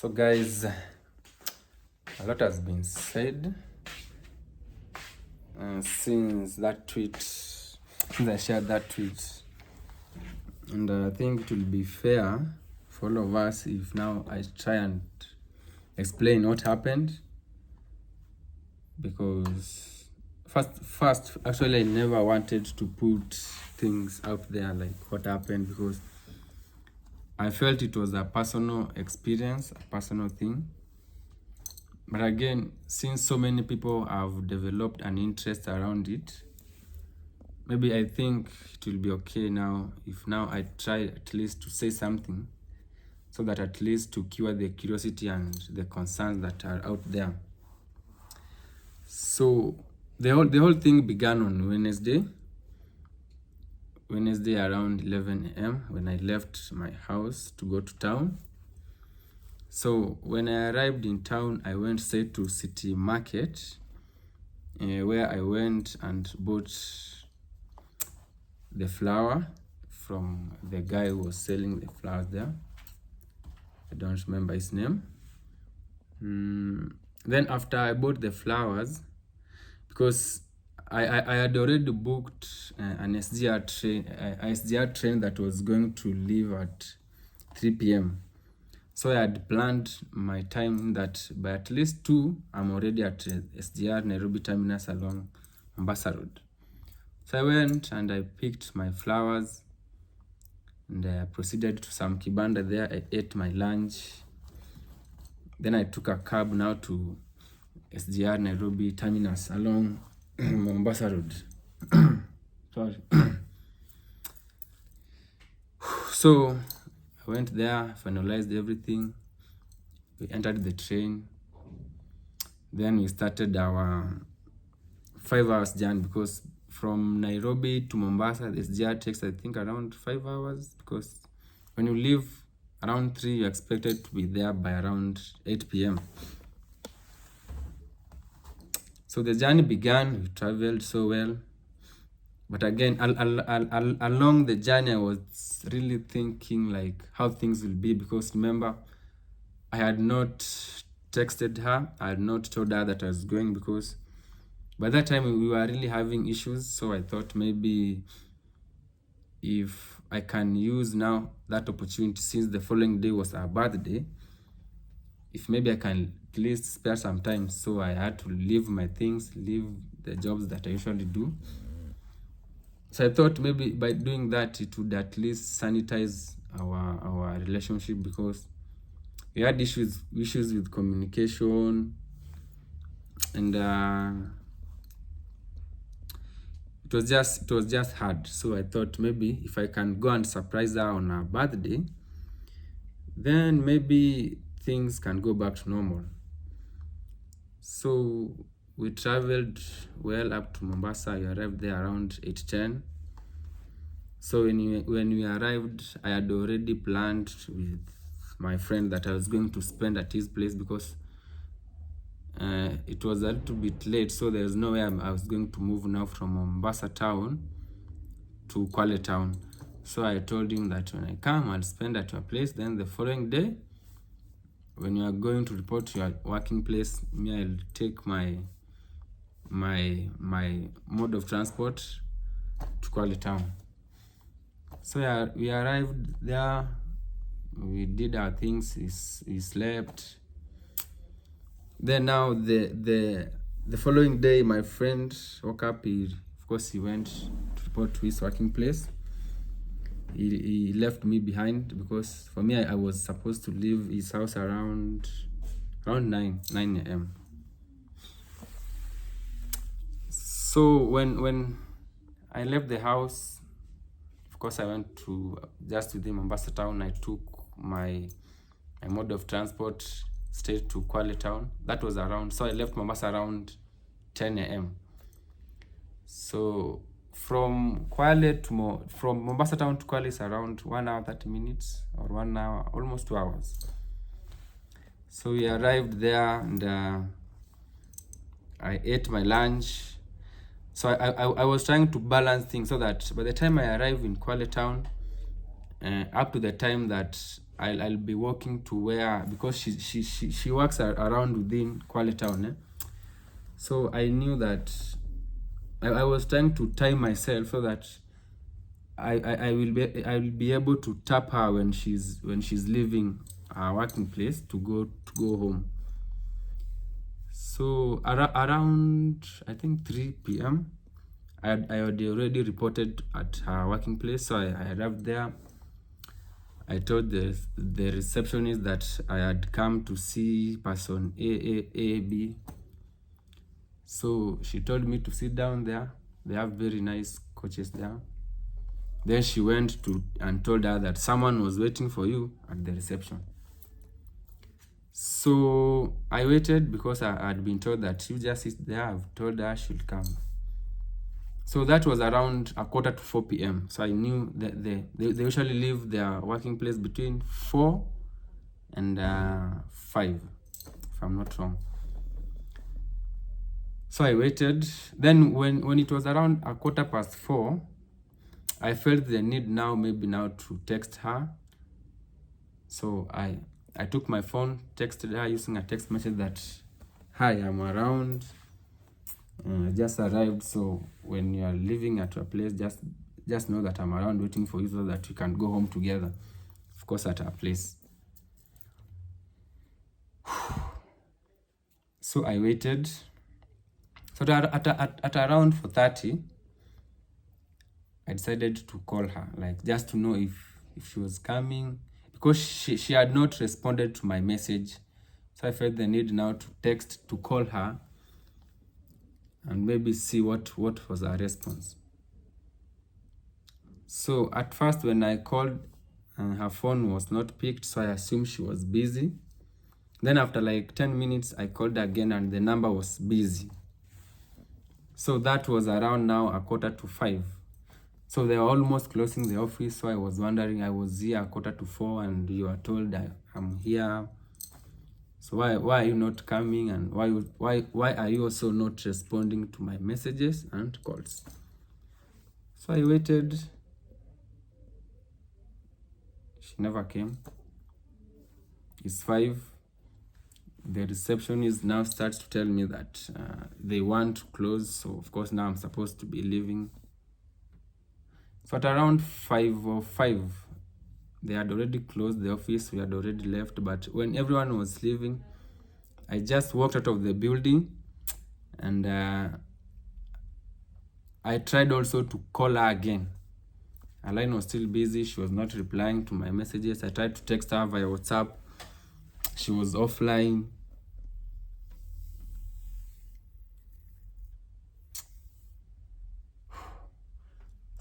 So guys, a lot has been said since I shared that tweet, and I think it will be fair for all of us if now I try and explain what happened, because first actually I never wanted to put things out there like what happened, because I felt it was a personal experience, a personal thing. But again, since so many people have developed an interest around it, maybe I think it will be okay now if now I try at least to say something, so that at least to cure the curiosity and the concerns that are out there. So the whole thing began on Wednesday around 11 a.m. when I left my house to go to town. So when I arrived in town, I went straight to City Market, where I went and bought the flour from the guy who was selling the flowers there. I don't remember his name. Then after I bought the flowers, because I had already booked an SGR train that was going to leave at 3 p.m. So I had planned my time that by at least 2, I'm already at SGR Nairobi terminus along Mombasa Road. So I went and I picked my flowers and I proceeded to some kibanda there. I ate my lunch. Then I took a cab now to SGR Nairobi terminus along Mombasa Road. Sorry. So I went there, finalized everything. We entered the train. Then we started our 5 hours journey, because from Nairobi to Mombasa, the SGR takes I think around 5 hours, because when you leave around 3, you're expected to be there by around 8 p.m. So the journey began, we traveled so well. But again, along the journey, I was really thinking like how things will be, because remember, I had not texted her, I had not told her that I was going, because by that time we were really having issues. So I thought maybe if I can use now that opportunity, since the following day was our birthday, if maybe I can at least spare some time. So I had to leave my things, leave the jobs that I usually do. So I thought maybe by doing that, it would at least sanitize our relationship, because we had issues with communication, and it was just hard. So I thought maybe if I can go and surprise her on her birthday, then maybe things can go back to normal. So we traveled well up to Mombasa. We arrived there around 8:10. So when we arrived, I had already planned with my friend that I was going to spend at his place, because it was a little bit late. So there's no way I was going to move now from Mombasa town to Kwale town. So I told him that when I come, I'll spend at your place. Then the following day, when you are going to report to your working place, me, I'll take my mode of transport to Kwale town. So yeah, we arrived there, we did our things, we slept. Then now the following day, my friend woke up. Of course he went to report to his working place. He left me behind, because for me, I was supposed to leave his house around 9 a.m. So when I left the house, of course I went to just within Mombasa town. I took my mode of transport straight to Kwale town. That was around, so I left Mombasa around 10 a.m. So from Mombasa town to Kwale is around 1 hour 30 minutes, or 1 hour, almost 2 hours. So we arrived there, and I ate my lunch. So I was trying to balance things, so that by the time I arrive in Kwale town, up to the time that I'll be walking to where, because she works around within Kwale town. So I knew that I was trying to time myself so that I will be able to tap her when she's leaving her working place to go home. So around I think 3 p.m. I had already reported at her working place, so I arrived there. I told the receptionist that I had come to see person A. So she told me to sit down there. They have very nice coaches there. Then she went to and told her that someone was waiting for you at the reception. So I waited because I had been told that you just sit there. I've told her she'll come. So that was around 3:45 p.m. So I knew that they usually leave their working place between 4 and 5, if I'm not wrong. So I waited. Then when it was around 4:15, I felt the need maybe now to text her. So I took my phone, texted her using a text message that, "Hi, I'm around. I just arrived. So when you are leaving at your place, just know that I'm around waiting for you so that we can go home together. Of course, at our place." So I waited. So at around 4:30, I decided to call her, like just to know if she was coming, because she had not responded to my message. So I felt the need now to text, to call her and maybe see what was her response. So at first when I called, her phone was not picked, so I assumed she was busy. Then after like 10 minutes, I called again and the number was busy. So that was around now 4:45. So they were almost closing the office. So I was wondering, I was here 4:45 and you are told I'm here. So why are you not coming, and why are you also not responding to my messages and calls? So I waited. She never came. It's 5. The receptionist now starts to tell me that they want to close. So of course now I'm supposed to be leaving. So at around 5:05, they had already closed the office. We had already left. But when everyone was leaving, I just walked out of the building, and I tried also to call her again. Her line was still busy. She was not replying to my messages. I tried to text her via WhatsApp. She was offline.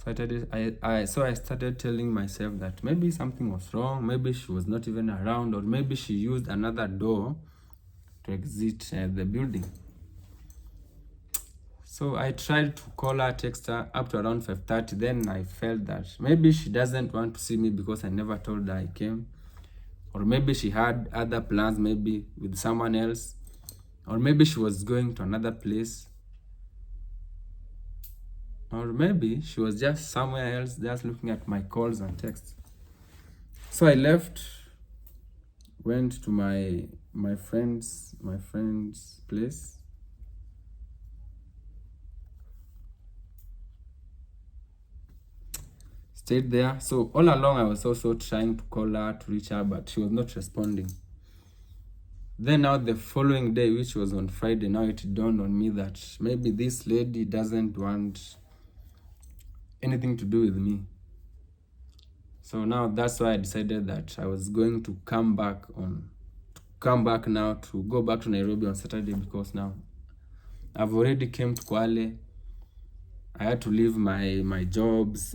So I started telling myself that maybe something was wrong. Maybe she was not even around, or maybe she used another door to exit the building. So I tried to call her, text her up to around 5:30. Then I felt that maybe she doesn't want to see me because I never told her I came. Or maybe she had other plans, maybe with someone else. Or maybe she was going to another place. Or maybe she was just somewhere else, just looking at my calls and texts. So I left, went to my friend's place. Stayed there. So all along I was also trying to call her, to reach her, but she was not responding. Then now the following day, which was on Friday, now it dawned on me that maybe this lady doesn't want anything to do with me. So now that's why I decided that I was going to come back now to go back to Nairobi on Saturday, because now I've already came to Kwale. I had to leave my jobs,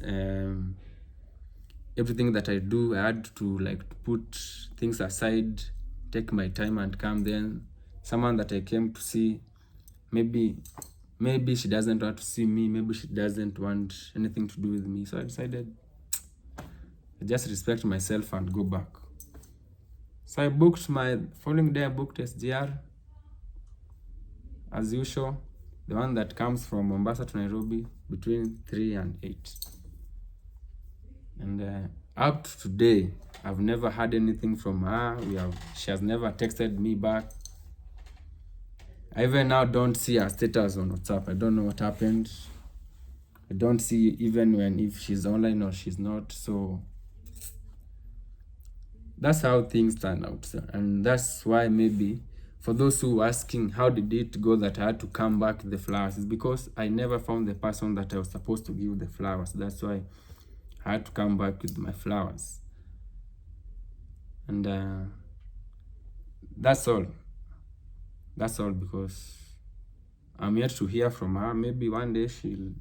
everything that I do. I had to put things aside, take my time and come. Then someone that I came to see, maybe she doesn't want to see me, maybe she doesn't want anything to do with me. So I decided I just respect myself and go back. So I booked my following day. I booked SGR as usual, the one that comes from Mombasa to Nairobi between 3 and 8. And up to today, I've never had anything from her. She has never texted me back. I even now don't see her status on WhatsApp. I don't know what happened. I don't see even if she's online or she's not. So that's how things turn out, sir. And that's why maybe for those who are asking how did it go that I had to come back the flowers, is because I never found the person that I was supposed to give the flowers. That's why I had to come back with my flowers. And that's all. That's all, because I'm yet to hear from her. Maybe one day she'll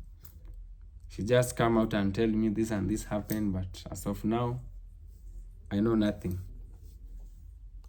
just come out and tell me this and this happened, but as of now, I know nothing.